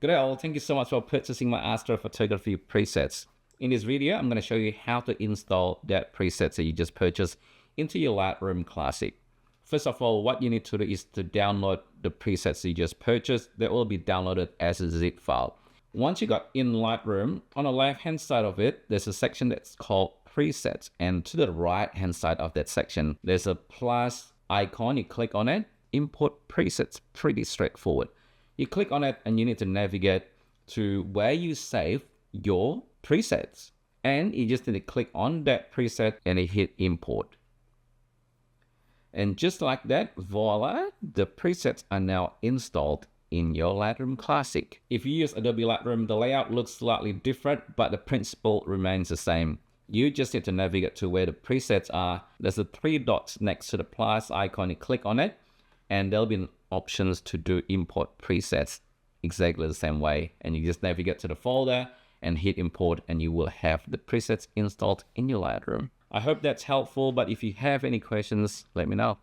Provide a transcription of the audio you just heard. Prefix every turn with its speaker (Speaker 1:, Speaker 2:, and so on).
Speaker 1: Good day all, thank you so much for purchasing my Astro photography presets. In this video, I'm going to show you how to install that presets that you just purchased into your Lightroom Classic. First of all, what you need to do is to download the presets you just purchased. They will be downloaded as a zip file. Once you got in Lightroom, on the left hand side of it, there's a section that's called presets. And to the right hand side of that section, there's a plus icon. You click on it, import presets, pretty straightforward. You click on it and you need to navigate to where you save your presets. And you just need to click on that preset and you hit import. And just like that, voila, the presets are now installed in your Lightroom Classic. If you use Adobe Lightroom, the layout looks slightly different, but the principle remains the same. You just need to navigate to where the presets are. There's the three dots next to the plus icon. You click on it, and there'll be options to do import presets exactly the same way. And you just navigate to the folder and hit import, and you will have the presets installed in your Lightroom. I hope that's helpful, but if you have any questions, let me know.